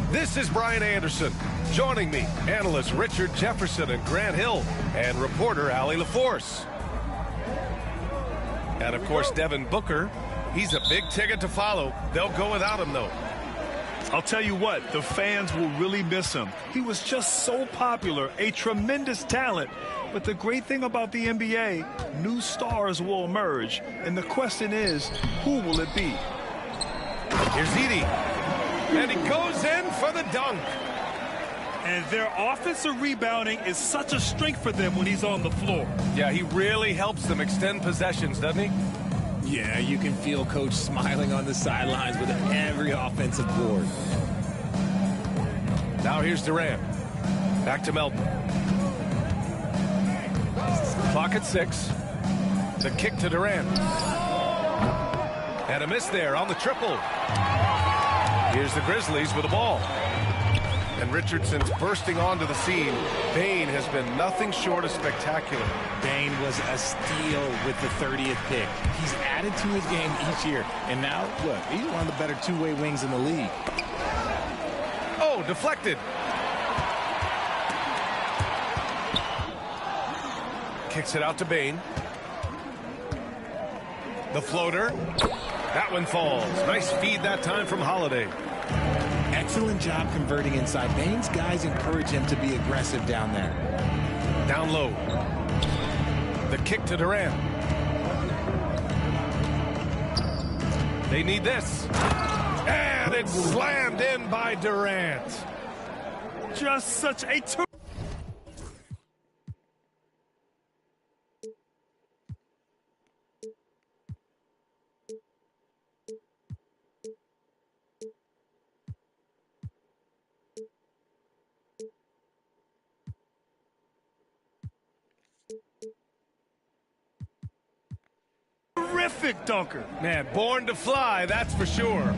This is Brian Anderson. Joining me, analysts Richard Jefferson and Grant Hill, and reporter Allie LaForce. And, of course, Devin Booker. He's a big ticket to follow. They'll go without him, though. I'll tell you what, the fans will really miss him. He was just so popular, a tremendous talent. But the great thing about the NBA, new stars will emerge. And the question is, who will it be? Here's Edey. And he goes in for the dunk. And their offensive rebounding is such a strength for them when he's on the floor. Yeah, he really helps them extend possessions, doesn't he? Yeah, you can feel Coach smiling on the sidelines with every offensive board. Now here's Durant. Back to Melton. Clock at 6. The kick to Durant. And a miss there on the triple. Here's the Grizzlies with the ball. And Richardson's bursting onto the scene. Bane has been nothing short of spectacular. Bane was a steal with the 30th pick. He's added to his game each year. And now, look, he's one of the better two-way wings in the league. Oh, deflected. Kicks it out to Bane. The floater. That one falls. Nice feed that time from Holiday. Excellent job converting inside. Bane's guys encourage him to be aggressive down there. Down low. The kick to Durant. They need this. And it's slammed in by Durant. Just such a terrific dunker. Man, born to fly, that's for sure.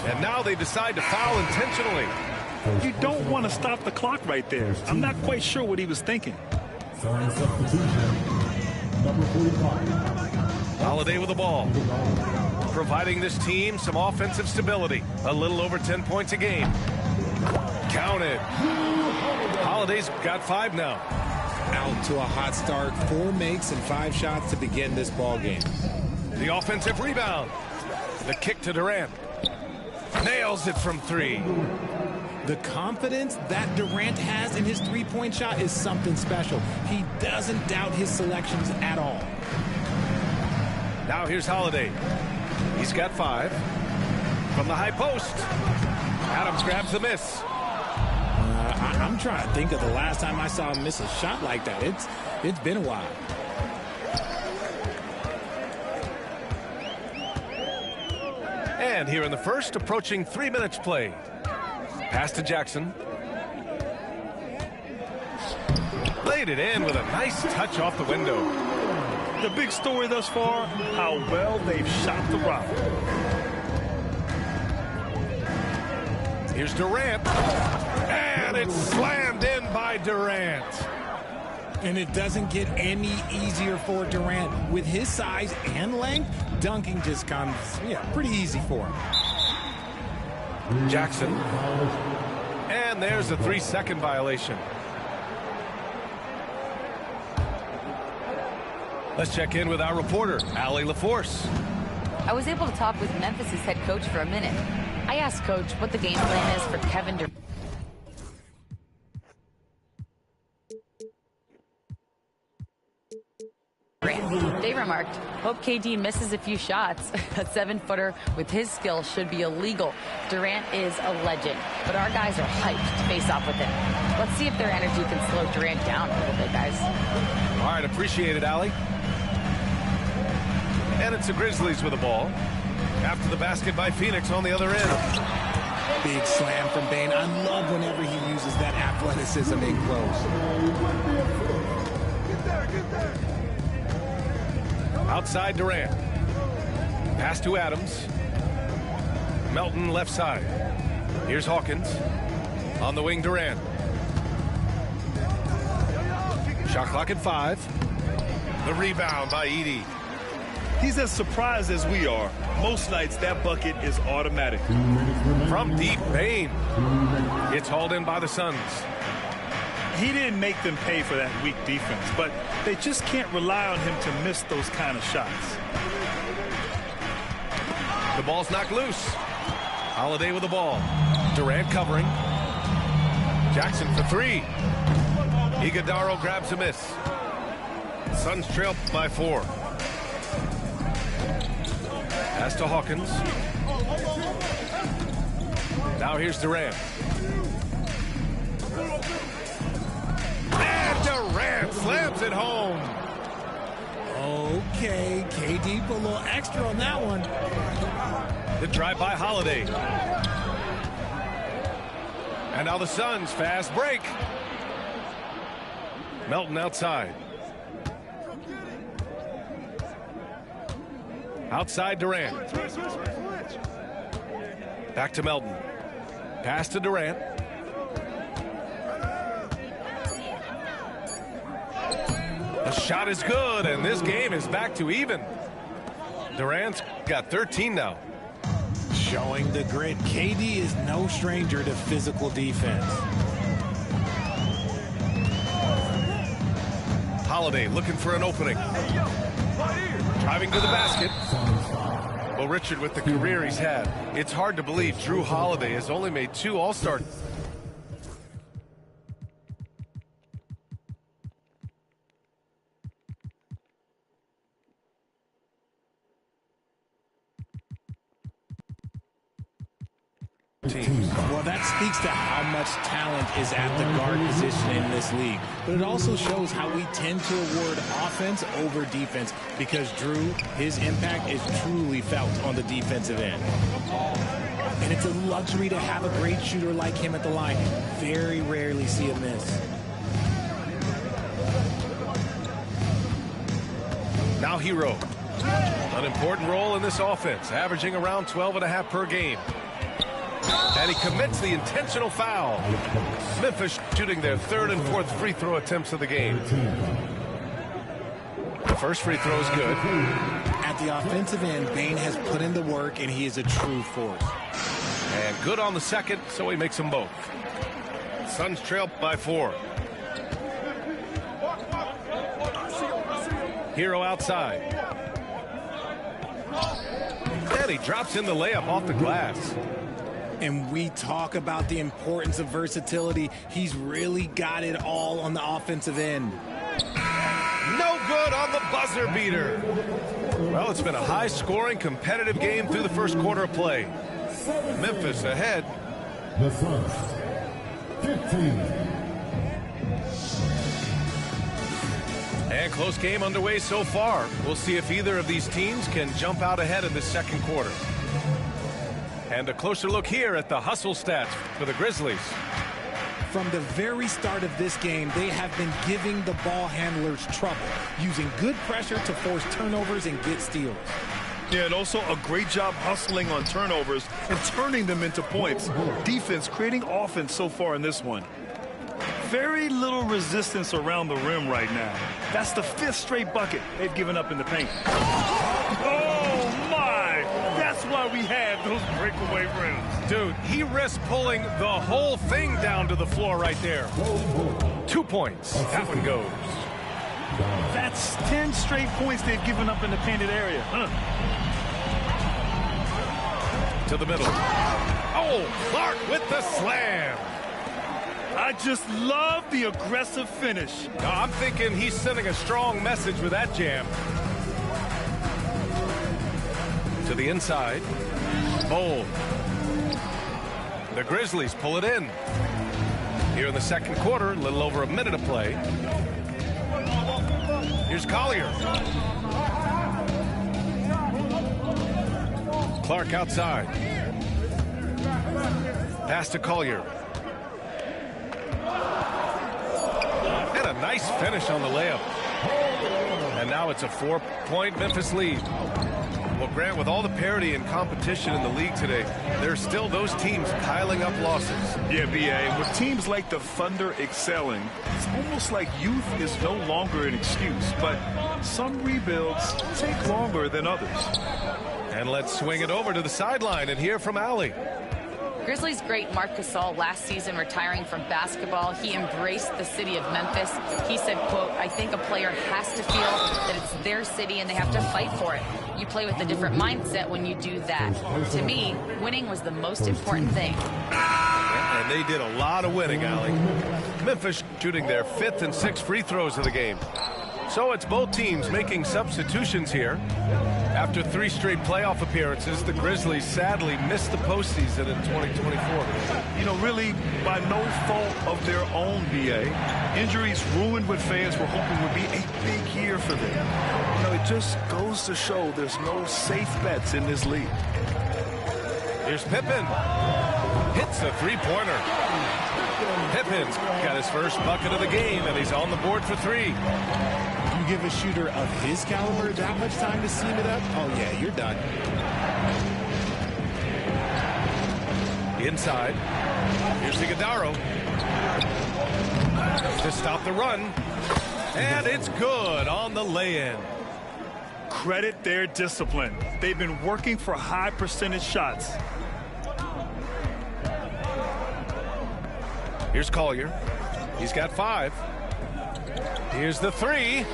And now they decide to foul intentionally. You don't want to stop the clock right there. I'm not quite sure what he was thinking. Holiday with the ball. Providing this team some offensive stability. A little over 10 points a game. Counted. Holiday's got 5 now. Out to a hot start. 4 makes and 5 shots to begin this ball game. The offensive rebound. The kick to Durant. Nails it from 3. The confidence that Durant has in his three-point shot is something special. He doesn't doubt his selections at all. Now here's Holiday. He's got 5. From the high post. Adams grabs the miss. I'm trying to think of the last time I saw him miss a shot like that. It's been a while. And here in the first, approaching 3 minutes played. Pass to Jackson. Laid it in with a nice touch off the window. The big story thus far, how well they've shot the rock. Here's Durant. And it's slammed in by Durant. And it doesn't get any easier for Durant. With his size and length, dunking just comes, pretty easy for him. Jackson. And there's a 3-second violation. Let's check in with our reporter, Allie LaForce. I was able to talk with Memphis' head coach for a minute. I asked Coach what the game plan is for Kevin Durant. They remarked, hope KD misses a few shots. A 7-footer with his skill should be illegal. Durant is a legend, but our guys are hyped to face off with him. Let's see if their energy can slow Durant down a little bit, guys. All right, appreciate it, Allie. And it's the Grizzlies with the ball. After the basket by Phoenix on the other end. Big slam from Bane. I love whenever he uses that athleticism in close. Outside Durant. Pass to Adams. Melton left side. Here's Hawkins. On the wing, Durant. Shot clock at 5. The rebound by Edey. He's as surprised as we are. Most nights, that bucket is automatic. From deep, Bane. It's hauled in by the Suns. He didn't make them pay for that weak defense, but they just can't rely on him to miss those kind of shots. The ball's knocked loose. Holiday with the ball. Durant covering. Jackson for three. Iguodala grabs a miss. Suns trail by 4. Pass to Hawkins. Now here's Durant. And Durant slams it home. Okay, KD put a little extra on that one. The drive by Holiday. And now the Suns fast break. Melton outside. Outside Durant. Back to Melton. Pass to Durant. The shot is good, and this game is back to even. Durant's got 13 now. Showing the grit. KD is no stranger to physical defense. Holiday looking for an opening. Driving to the basket. Well, Richard, with the career he's had, it's hard to believe Jrue Holiday has only made 2 All-Star. Well, that speaks to how much talent is at the guard position in this league. But it also shows how we tend to award offense over defense because Jrue, his impact is truly felt on the defensive end. And it's a luxury to have a great shooter like him at the line. Very rarely see a miss. Now Hero. An important role in this offense, averaging around 12.5 per game. And he commits the intentional foul. Memphis shooting their 3rd and 4th free throw attempts of the game. The first free throw is good. At the offensive end, Bane has put in the work, and he is a true force. And good on the second, so he makes them both. Suns trail by 4. Hero outside. And he drops in the layup off the glass. And we talk about the importance of versatility. He's really got it all on the offensive end. No good on the buzzer beater. Well, it's been a high-scoring, competitive game through the first quarter of play. Memphis ahead. The Suns, 15. And close game underway so far. We'll see if either of these teams can jump out ahead in the second quarter. And a closer look here at the hustle stats for the Grizzlies. From the very start of this game, they have been giving the ball handlers trouble, using good pressure to force turnovers and get steals. Yeah, and also a great job hustling on turnovers and turning them into points. Defense creating offense so far in this one. Very little resistance around the rim right now. That's the 5th straight bucket they've given up in the paint. Oh, my! That's why we have those breakaway rims. Dude, he risked pulling the whole thing down to the floor right there. 2 points. That one goes. That's 10 straight points they've given up in the painted area. To the middle. Oh, Clark with the slam. I just love the aggressive finish. No, I'm thinking he's sending a strong message with that jam. To the inside. Bold. The Grizzlies pull it in. Here in the second quarter, a little over a minute of play. Here's Collier. Clark outside. Pass to Collier. And a nice finish on the layup. And now it's a 4-point Memphis lead. Well, Grant, with all the parity and competition in the league today, there's still those teams piling up losses. Yeah, B.A., with teams like the Thunder excelling, it's almost like youth is no longer an excuse, but some rebuilds take longer than others. And let's swing it over to the sideline and hear from Allie. Grizzlies great Marc Gasol last season retiring from basketball. He embraced the city of Memphis. He said, quote, "I think a player has to feel that it's their city and they have to fight for it. You play with a different mindset when you do that. To me, winning was the most important thing." And they did a lot of winning, Allie. Memphis shooting their 5th and 6th free throws of the game. So it's both teams making substitutions here. After 3 straight playoff appearances, the Grizzlies sadly missed the postseason in 2024. You know, really, by no fault of their own, B.A. Injuries ruined what fans were hoping would be a big year for them. You know, it just goes to show there's no safe bets in this league. Here's Pippen. Hits a three-pointer. Pippen's got his first bucket of the game, and he's on the board for 3. You give a shooter of his caliber that much time to seam it up, oh yeah, you're done. Inside. Here's Iguodala. To stop the run. And it's good on the lay-in. Credit their discipline. They've been working for high percentage shots. Here's Collier. He's got 5. Here's the 3.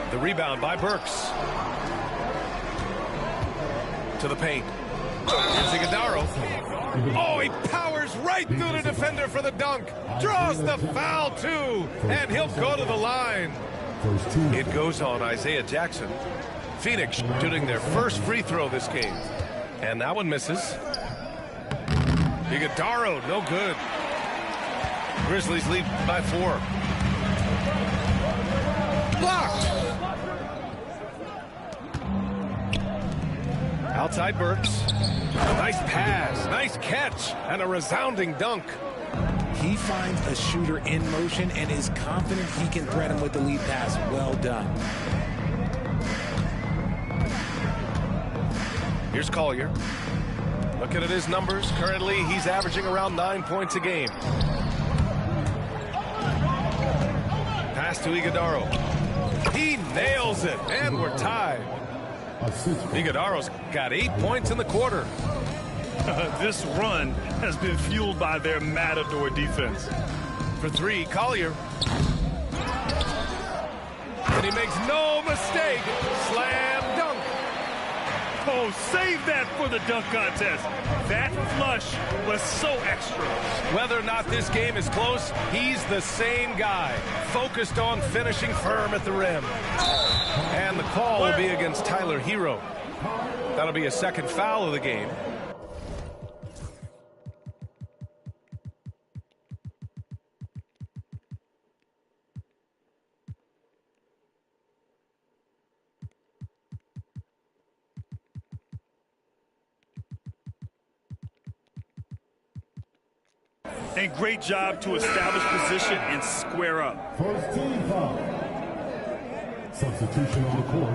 The rebound by Burks. To the paint. Here's Iguodala. Oh, he powers right through the defender for the dunk. Draws the foul, too. And he'll go to the line. It goes on Isaiah Jackson. Phoenix shooting their first free throw this game. And that one misses. Iguodala, no good. Grizzlies lead by 4. Blocked. Outside Burks. Nice pass, nice catch, and a resounding dunk. He finds a shooter in motion and is confident he can threat him with the lead pass. Well done. Here's Collier. Looking at his numbers, currently he's averaging around 9 points a game. Pass to Iguodala. He nails it, and we're tied. Iguodala's got 8 points in the quarter. This run has been fueled by their Matador defense. For 3, Collier. And he makes no mistake. Slam dunk. Oh, save that for the dunk contest. That flush was so extra. Whether or not this game is close, he's the same guy, focused on finishing firm at the rim. And the call will be against Tyler Hero. That'll be a second foul of the game. And great job to establish position and square up. First team foul. Substitution on the court.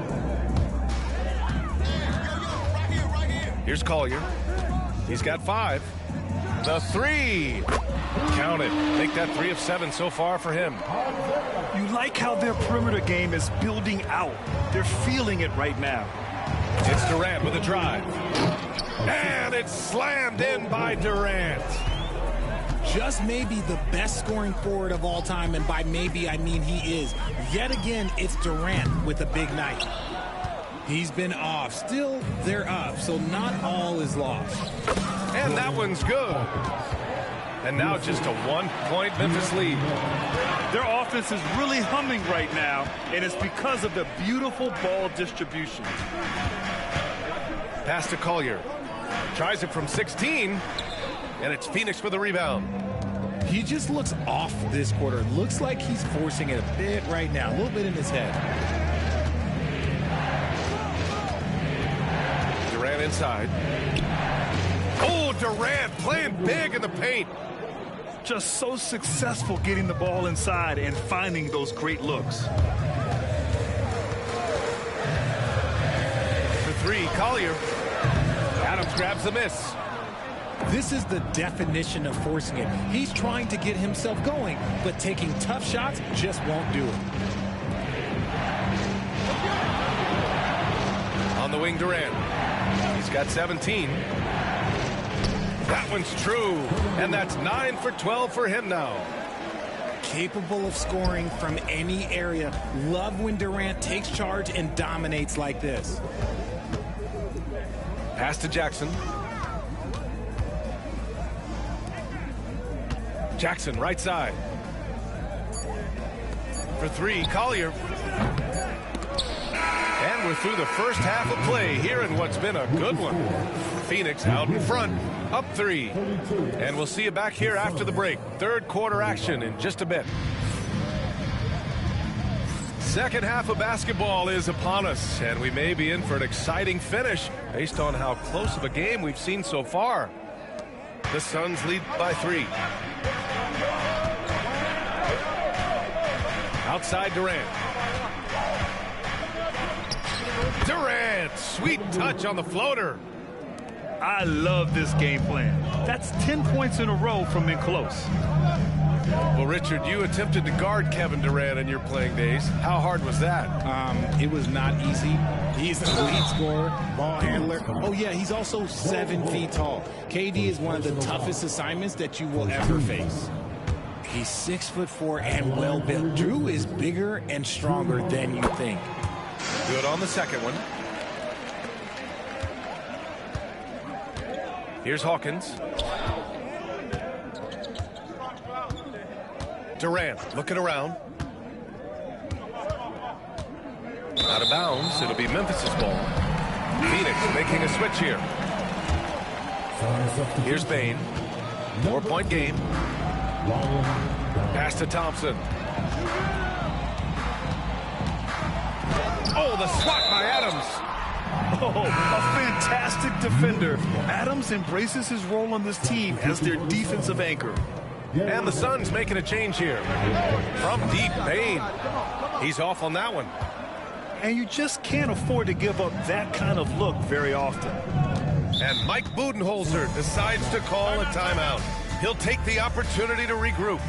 Here's Collier. He's got 5. The 3. Count it. Make that 3 of 7 so far for him. You like how their perimeter game is building out. They're feeling it right now. It's Durant with a drive. And it's slammed in by Durant. Just maybe the best scoring forward of all time, and by maybe I mean he is. Yet again, it's Durant with a big night. He's been off. Still, they're up, so not all is lost. And that one's good. And now just a 1-point Memphis lead. Their offense is really humming right now, and it's because of the beautiful ball distribution. Pass to Collier. Tries it from 16. And it's Phoenix for the rebound. He just looks off this quarter. Looks like he's forcing it a bit right now. A little bit in his head. Durant inside. Oh, Durant playing big in the paint. Just so successful getting the ball inside and finding those great looks. For three, Collier. Adams grabs the miss. This is the definition of forcing it. He's trying to get himself going, but taking tough shots just won't do it. On the wing, Durant. He's got 17. That one's true, and that's 9 for 12 for him now. Capable of scoring from any area. Love when Durant takes charge and dominates like this. Pass to Jackson. Jackson, right side. For three, Collier. And we're through the first half of play here in what's been a good one. Phoenix out in front, up 3. And we'll see you back here after the break. Third quarter action in just a bit. Second half of basketball is upon us, and we may be in for an exciting finish based on how close of a game we've seen so far. The Suns lead by 3. Outside Durant. Durant, sweet touch on the floater. I love this game plan. That's 10 points in a row from in close. Well, Richard, you attempted to guard Kevin Durant in your playing days. How hard was that? It was not easy. He's an elite scorer, ball handler. Oh, yeah, he's also 7 feet tall. KD is one of the toughest assignments that you will ever face. He's 6'4" and well-built. Drew is bigger and stronger than you think. Good on the second one. Here's Hawkins. Durant looking around. Out of bounds. It'll be Memphis's ball. Phoenix making a switch here. Here's Bane. 4-point game. Pass to Thompson. Oh, the swat by Adams. Oh, a fantastic defender. Adams embraces his role on this team as their defensive anchor. And the Suns making a change here. From deep, Bane. He's off on that one. And you just can't afford to give up that kind of look very often. And Mike Budenholzer decides to call a timeout. He'll take the opportunity to regroup.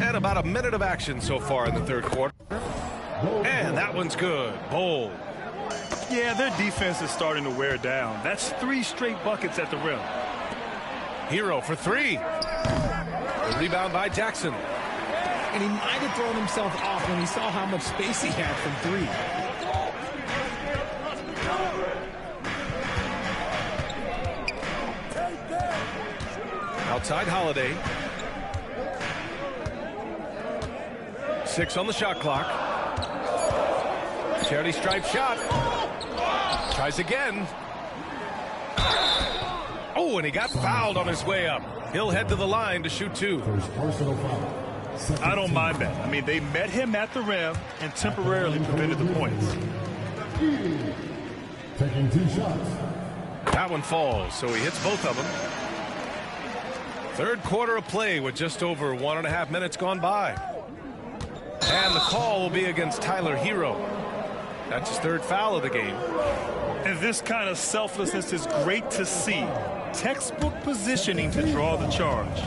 And about a minute of action so far in the third quarter. And that one's good. Bold. Yeah, their defense is starting to wear down. That's 3 straight buckets at the rim. Hero for 3. The rebound by Jackson. And he might have thrown himself off when he saw how much space he had from 3. Outside Holiday. 6 on the shot clock. Charity stripe shot. Tries again. Oh, and he got fouled on his way up. He'll head to the line to shoot 2. I don't mind that. I mean, they met him at the rim and temporarily prevented the points. Taking 2 shots. That one falls, so he hits both of them. Third quarter of play with just over 1.5 minutes gone by. And the call will be against Tyler Hero. That's his 3rd foul of the game. And this kind of selflessness is great to see. Textbook positioning to draw the charge.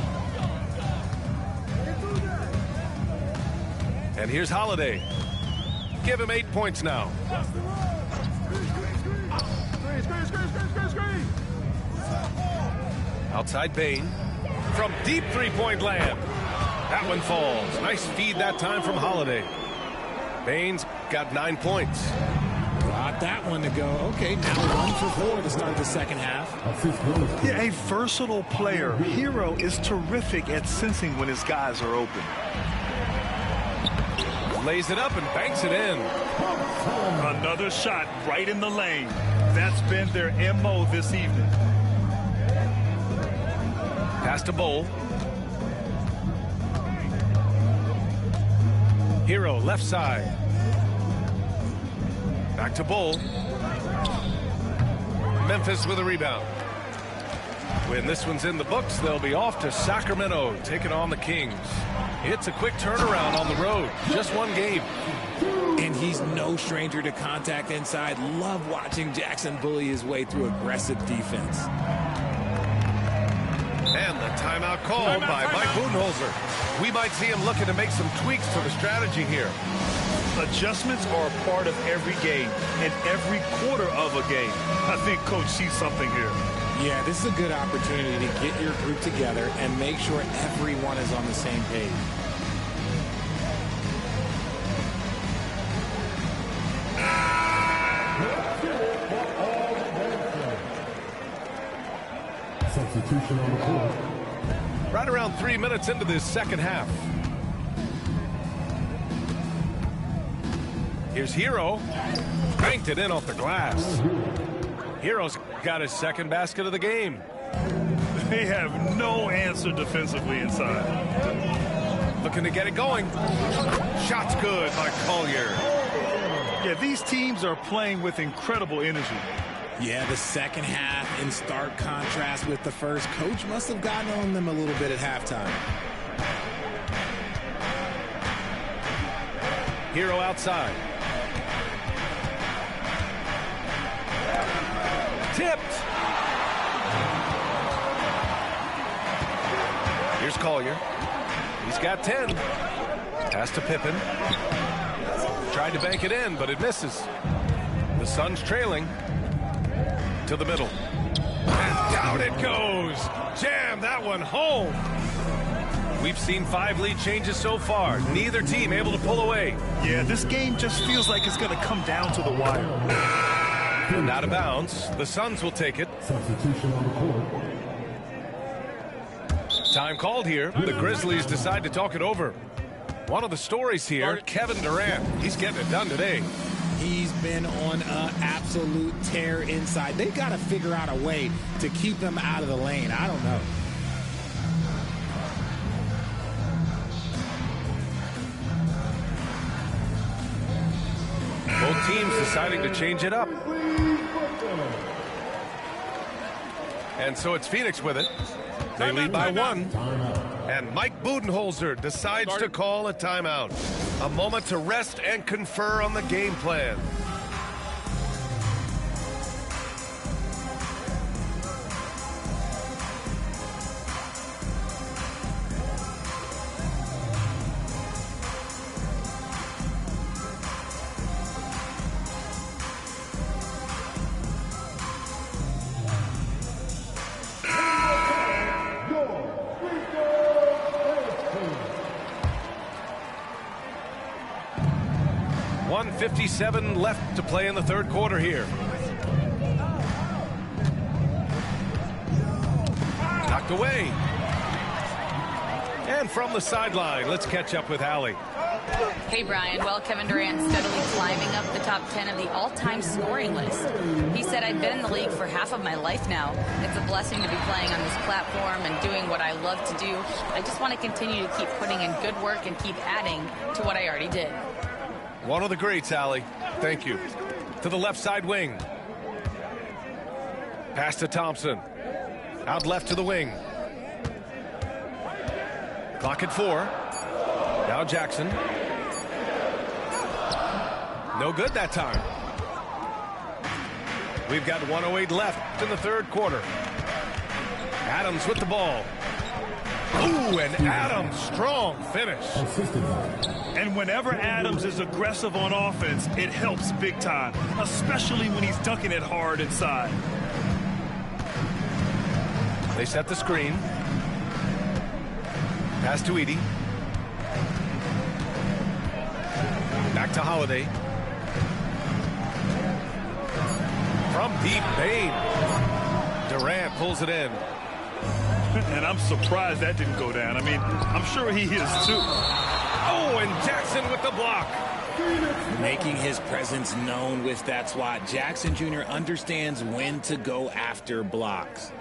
And here's Holiday. Give him 8 points now. Outside Bane. From deep three-point land. That one falls. Nice feed that time from Holiday. Bane's got 9 points. Got that one to go. Okay, now 1 for 4 to start the second half. Yeah, a versatile player. Hero is terrific at sensing when his guys are open. Lays it up and banks it in. Another shot right in the lane. That's been their MO this evening. Pass to Bowl. Hero left side. Back to Bowl. Memphis with a rebound. When this one's in the books, they'll be off to Sacramento, taking on the Kings. It's a quick turnaround on the road. Just one game. And he's no stranger to contact inside. Love watching Jackson bully his way through aggressive defense. And the timeout called by Mike Budenholzer. We might see him looking to make some tweaks to the strategy here. Adjustments are a part of every game and every quarter of a game. I think Coach sees something here. Yeah, this is a good opportunity to get your group together and make sure everyone is on the same page. Substitution on the court. Right around 3 minutes into this second half. Here's Hero. Banked it in off the glass. Hero's got his second basket of the game. They have no answer defensively inside. Looking to get it going. Shot's good by Collier. Yeah, these teams are playing with incredible energy. Yeah, the second half in stark contrast with the first. Coach must have gotten on them a little bit at halftime. Hero outside. Tipped. Here's Collier. He's got 10. Pass to Pippen. Tried to bank it in, but it misses. The Suns trailing. To the middle. And down it goes. Jam that one home. We've seen 5 lead changes so far. Neither team able to pull away. Yeah, this game just feels like it's going to come down to the wire. And out of bounds. The Suns will take it. Substitution on the court. Time called here. The Grizzlies decide to talk it over. One of the stories here, Kevin Durant. He's getting it done today. He's been on an absolute tear inside. They've got to figure out a way to keep him out of the lane. I don't know. Both teams deciding to change it up. And so it's Phoenix with it. They lead by 1. And Mike Budenholzer decides to call a timeout. A moment to rest and confer on the game plan. .57 left to play in the third quarter here. Knocked away. And from the sideline, let's catch up with Allie. Hey, Brian. Well, Kevin Durant steadily climbing up the top 10 of the all-time scoring list. He said, I've been in the league for half of my life now. It's a blessing to be playing on this platform and doing what I love to do. I just want to continue to keep putting in good work and keep adding to what I already did. One of the greats, Allie. Thank you. To the left side wing. Pass to Thompson. Out left to the wing. Clock at 4. Now Jackson. No good that time. We've got 1:08 left in the third quarter. Adams with the ball. Ooh, and Adams, strong finish. Assisted by And whenever Adams is aggressive on offense, it helps big time, especially when he's dunking it hard inside. They set the screen. Pass to Edey. Back to Holiday. From deep, Bane. Durant pulls it in. And I'm surprised that didn't go down. I mean, I'm sure he is too. Oh, and Jackson with the block. Making his presence known with that swat. Jackson Jr. understands when to go after blocks.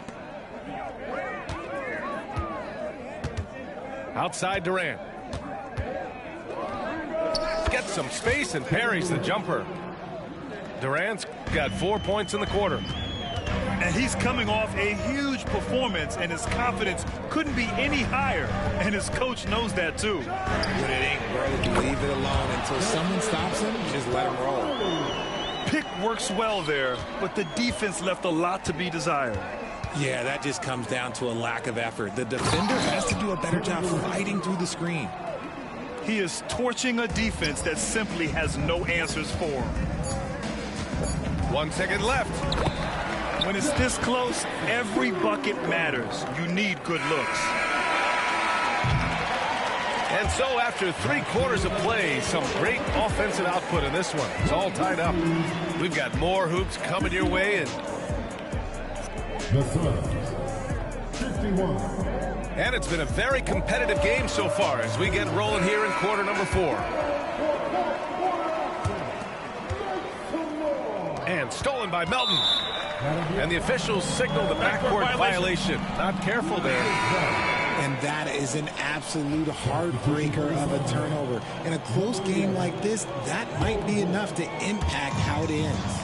Outside Durant. Gets some space and parries the jumper. Durant's got 4 points in the quarter. And he's coming off a huge performance, and his confidence couldn't be any higher. And his coach knows that, too. When it ain't broke, leave it alone. Until someone stops him, just let him roll. Pick works well there, but the defense left a lot to be desired. Yeah, that just comes down to a lack of effort. The defender has to do a better job fighting through the screen. He is torching a defense that simply has no answers for him. 1 second left. When it's this close, every bucket matters. You need good looks. And so after 3/4 of play, some great offensive output in this one. It's all tied up. We've got more hoops coming your way. And the Suns, 51. And it's been a very competitive game so far as we get rolling here in quarter number 4. And stolen by Melton. And the officials signal the backcourt violation. Not careful there. And that is an absolute heartbreaker of a turnover. In a close game like this, that might be enough to impact how it ends.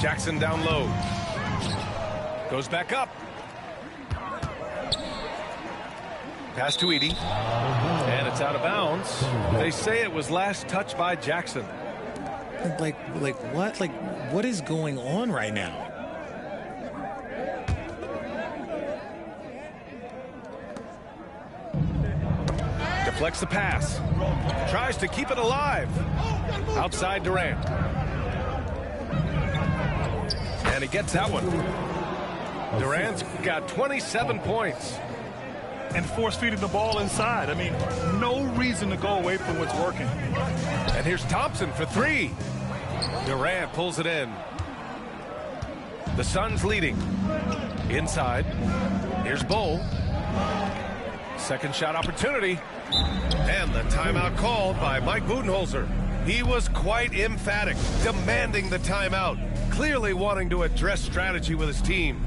Jackson down low. Goes back up. Pass to Edey. And it's out of bounds. They say it was last touched by Jackson. Like what? Like, what is going on right now? Deflects the pass. Tries to keep it alive. Outside Durant. And he gets that one. Durant's got 27 points. And force-feeding the ball inside. I mean, no reason to go away from what's working. And here's Thompson for 3. Durant pulls it in. The Suns leading. Inside. Here's Bull. Second shot opportunity. And the timeout called by Mike Budenholzer. He was quite emphatic, demanding the timeout, clearly wanting to address strategy with his team.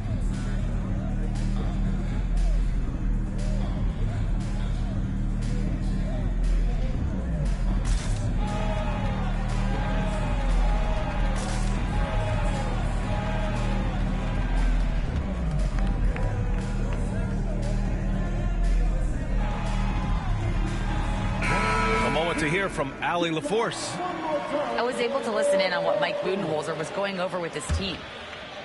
To hear from Allie LaForce. I was able to listen in on what Mike Budenholzer was going over with his team.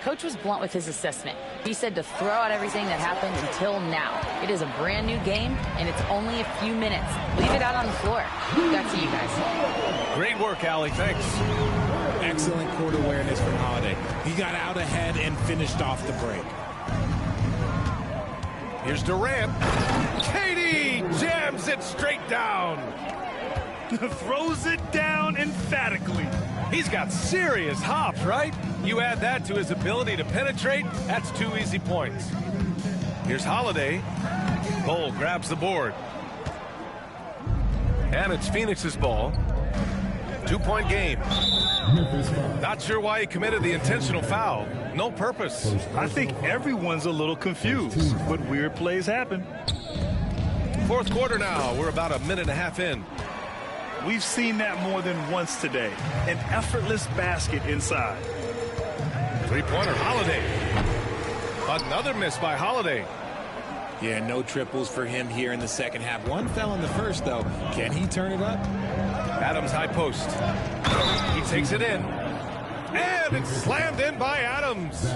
Coach was blunt with his assessment. He said to throw out everything that happened until now. It is a brand new game, and it's only a few minutes. Leave it out on the floor. Back to you guys. Great work, Allie. Thanks. Excellent court awareness from Holiday. He got out ahead and finished off the break. Here's Durant. Katie jams it straight down. Throws it down emphatically. He's got serious hops, right? You add that to his ability to penetrate, that's 2 easy points. Here's Holiday. Bull grabs the board. And it's Phoenix's ball. 2-point game. Not sure why he committed the intentional foul. No purpose. I think everyone's a little confused, but weird plays happen. Fourth quarter now. We're about a minute and a half in. We've seen that more than once today. An effortless basket inside. Three-pointer, Holiday. Another miss by Holiday. Yeah, no triples for him here in the second half. One fell in the first, though. Can he turn it up? Adams high post. He takes it in. And it's slammed in by Adams.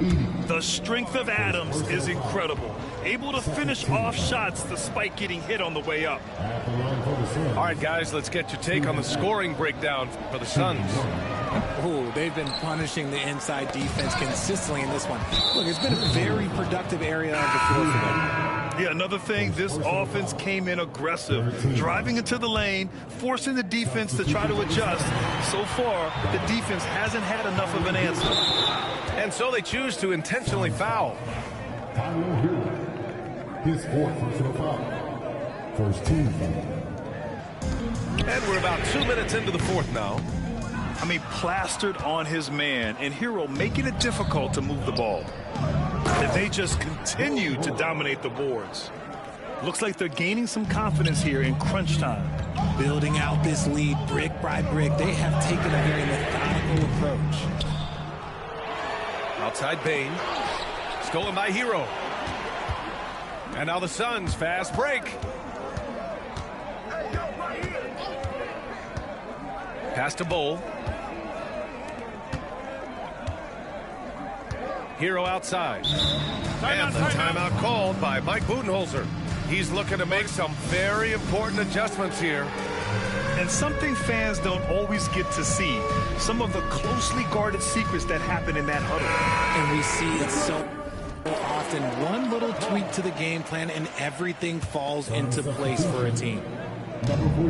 The strength of Adams is incredible. Able to finish off shots despite getting hit on the way up. At the line for the Suns. All right, guys, let's get your take on the scoring breakdown for the Suns. Oh, they've been punishing the inside defense consistently in this one. Look, it's been a very productive area of the floor for them. Yeah, another thing, this offense came in aggressive, driving into the lane, forcing the defense to try to adjust. So far, the defense hasn't had enough of an answer. And so they choose to intentionally foul. Tyler Hero. His fourth personal foul. First team foul. And we're about 2 minutes into the fourth now. I mean, plastered on his man, and Hero making it difficult to move the ball. And they just continue to dominate the boards. Looks like they're gaining some confidence here in crunch time. Building out this lead brick by brick, they have taken a very methodical approach. Outside Bane. Stolen by Hero. And now the Suns fast break. Pass to Bull. Hero outside. And the timeout called by Mike Budenholzer. He's looking to make some very important adjustments here. And something fans don't always get to see, some of the closely guarded secrets that happen in that huddle. And we see it so often. One little tweak to the game plan and everything falls into place for a team.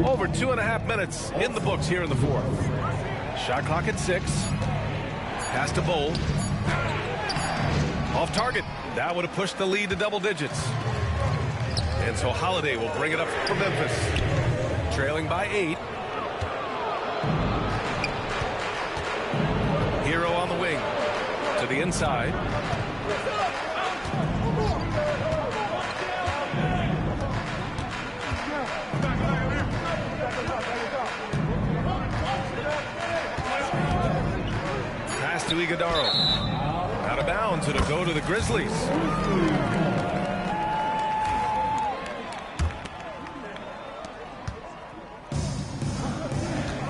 Over 2.5 minutes in the books here in the fourth. Shot clock at 6. Pass to Bull. Off target. That would have pushed the lead to double digits. And so Holiday will bring it up for Memphis. Trailing by 8. Hero on the wing. To the inside. Pass to Iguodaro. Out of bounds, it'll go to the Grizzlies.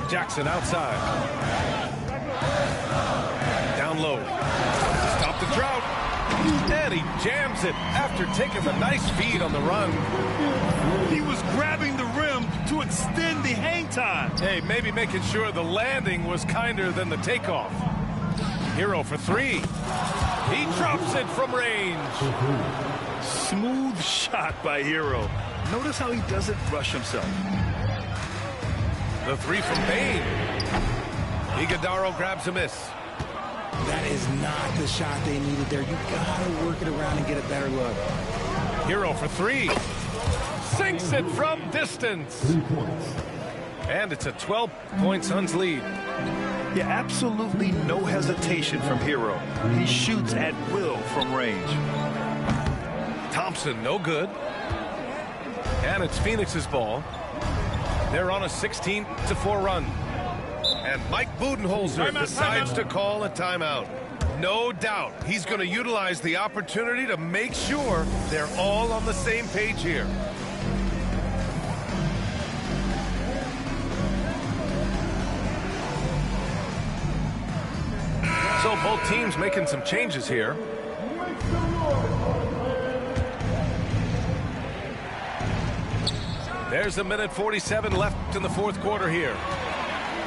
Jackson outside. Down low. Stop the drought. And he jams it after taking the nice feed on the run. He was grabbing the rim to extend the hang time. Hey, maybe making sure the landing was kinder than the takeoff. Hero for 3. He drops it from range. Smooth shot by Hero. Notice how he doesn't rush himself. The 3 from Bane. Iguodaro grabs a miss. That is not the shot they needed there. You gotta work it around and get a better look. Hero for 3. Sinks it from distance. 3 points. And it's a 12-point Suns lead. Yeah, absolutely no hesitation from Hero. He shoots at will from range. Thompson, no good. And it's Phoenix's ball. They're on a 16-4 run. And Mike Budenholzer decides to call a timeout. No doubt he's going to utilize the opportunity to make sure they're all on the same page here. So both teams making some changes here. There's a minute 47 left in the fourth quarter here.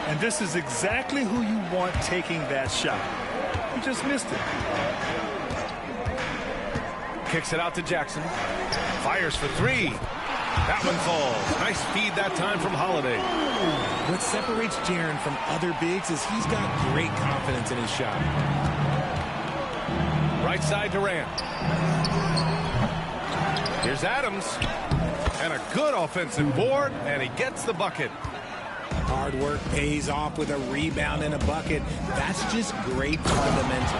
And this is exactly who you want taking that shot. He just missed it. Kicks it out to Jackson. Fires for 3. That one falls. Nice feed that time from Holiday. What separates Jaren from other bigs is he's got great confidence in his shot. Right side Durant. Here's Adams. And a good offensive board, and he gets the bucket. Hard work pays off with a rebound and a bucket. That's just great fundamental.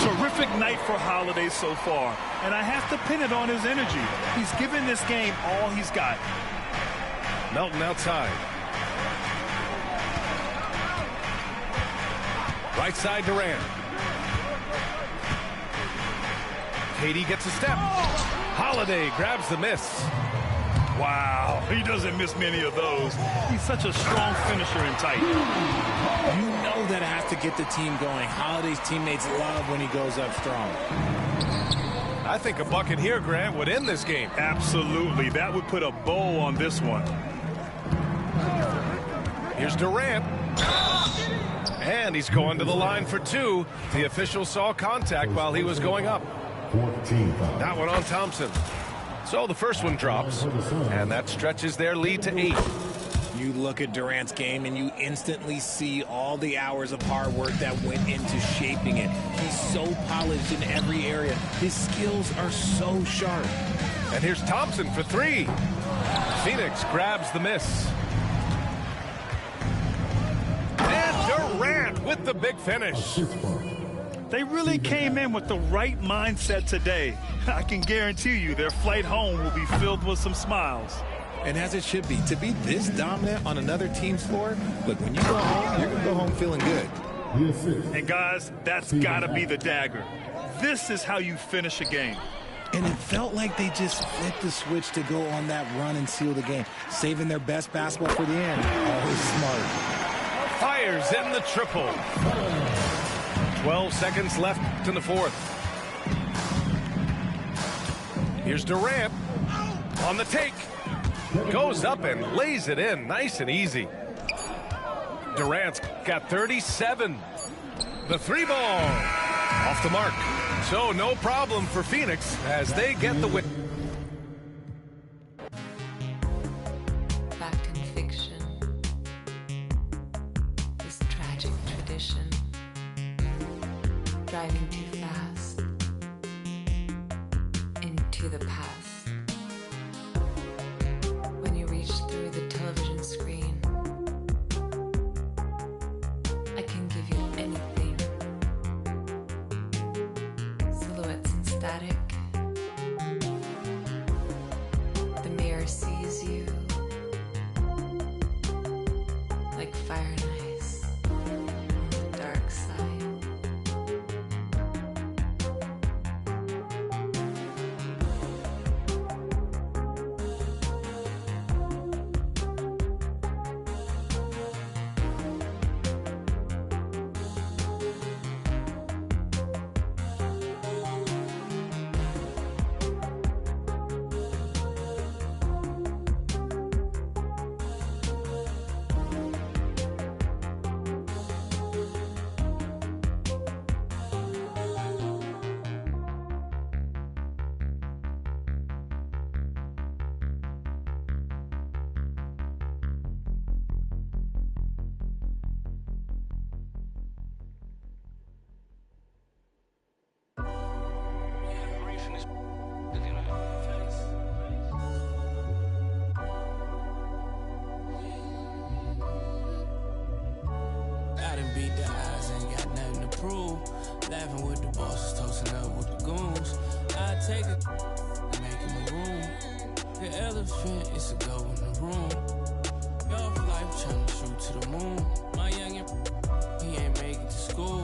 Terrific night for Holiday so far. And I have to pin it on his energy. He's given this game all he's got. Melton outside. Right side Durant. KD gets a step. Holiday grabs the miss. Wow, he doesn't miss many of those. He's such a strong finisher in tight. You know that has to get the team going. Holiday's teammates love when he goes up strong. I think a bucket here, Grant, would end this game. Absolutely. That would put a bow on this one. Here's Durant. And he's going to the line for two. The official saw contact while he was going up. 14 foul. That one on Thompson. So the first one drops, and that stretches their lead to 8. You look at Durant's game and you instantly see all the hours of hard work that went into shaping it. He's so polished in every area. His skills are so sharp. And here's Thompson for 3. Phoenix grabs the miss. And Durant with the big finish. They really came in with the right mindset today. I can guarantee you their flight home will be filled with some smiles. And as it should be, to be this dominant on another team's floor, look, when you go home, you're going to go home feeling good. And guys, that's got to be the dagger. This is how you finish a game. And it felt like they just flipped the switch to go on that run and seal the game, saving their best basketball for the end. Always smart. Fires in the triple. 12 seconds left in the fourth. Here's Durant on the take. Goes up and lays it in nice and easy. Durant's got 37. The 3 ball off the mark. So no problem for Phoenix as they get the win. Fact and fiction. This tragic tradition. Driving too fast. Into the past. When you reach through the television screen, I can give you anything. Silhouettes and static. The mirror sees you like fire and ice on the dark side. Beat the eyes, ain't got nothing to prove. Laughing with the bosses, toasting up with the goons. I take it, make him a room. The elephant is a go in the room. Off life trying to shoot to the moon. My youngin', he ain't make it to school.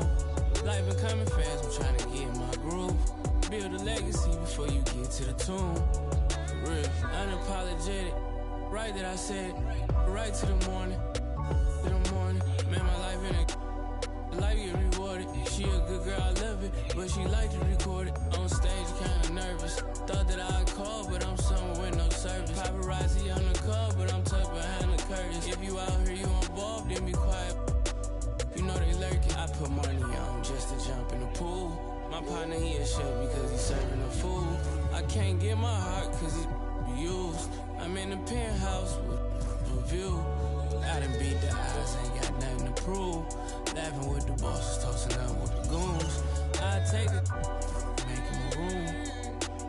Life been coming fast, I'm trying to get in my groove. Build a legacy before you get to the tomb. For real, unapologetic. Right that I said, right to the morning. To the morning, man, my life in a life get rewarded. She a good girl, I love it, but she like to record it. On stage, kinda nervous. Thought that I'd call, but I'm somewhere with no service. Paparazzi on the call, but I'm tucked behind the curtains. If you out here, you involved, then be quiet. You know they lurking. I put money on just to jump in the pool. My partner, he a chef because he's serving the food. I can't get my heart because he's used. I'm in the penthouse with a view. I done beat the eyes, ain't got nothing to prove. Laughing with the bosses, toasting up with the goons. I take it, make him a room.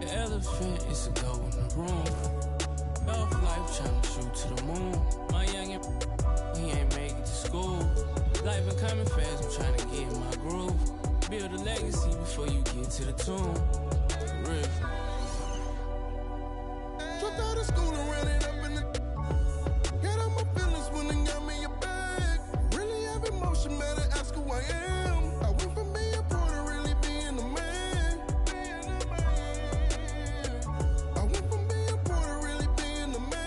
The elephant is a go in the room. Off life trying to shoot to the moon. My youngin', he ain't make it to school. Life been coming fast, I'm trying to get in my groove. Build a legacy before you get to the tomb. For real. Dropped out of school and ran it up in the. Get out my feelings when they got me a bag. Really have emotion, matter ask who I am. I went from being poor to really being a man. I went from being poor to really being a man.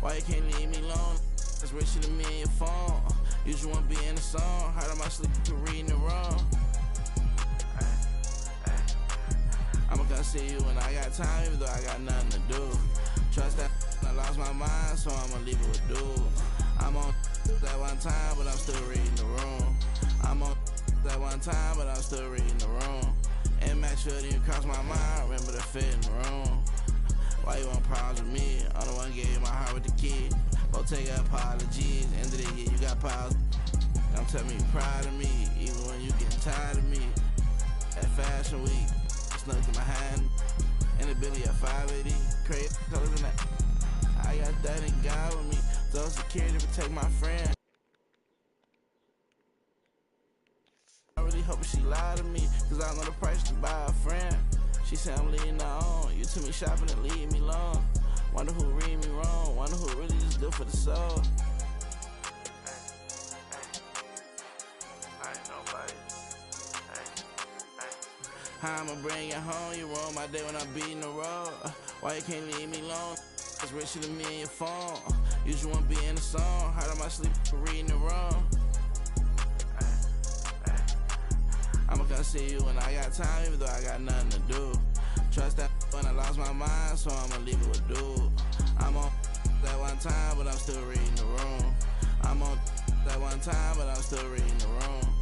Why you can't leave me alone? It's richer than me and your phone. You just wanna be in the song. Heart on my sleep, you reading it wrong. I'ma come see you when I got time, even though I got nothing to do. Trust that I lost my mind, so I'ma leave it with dude. I'm on that one time, but I'm still reading the room. I'm on that one time, but I'm still reading the room. And make sure that you cross my mind, remember the fit in the room. Why you want problems with me? I'm the one gave you my heart with the key. Go take apologies, end of the year you got piles. Don't tell me you proud of me, even when you getting tired of me. At Fashion Week, snuck in my hand, and the Billy at 580, crazy colors in that. I got that in God with me, so security protect my friend. I really hope she lied to me, cause I know the price to buy a friend. She said I'm leading her on, you took me shopping and leave me alone. Wonder who read me wrong, wonder who really just good for the soul. I ain't nobody. How I'ma bring it home, you ruin my day when I'm beating the road. Why you can't leave me alone? It's richer than me and your phone. You just wanna be in the song, heart on my sleep, reading it wrong. I'ma come see you when I got time, even though I got nothing to do. Trust that when I lost my mind, so I'ma leave it with dude. I'm on that one time, but I'm still reading the room. I'm on that one time, but I'm still reading the room.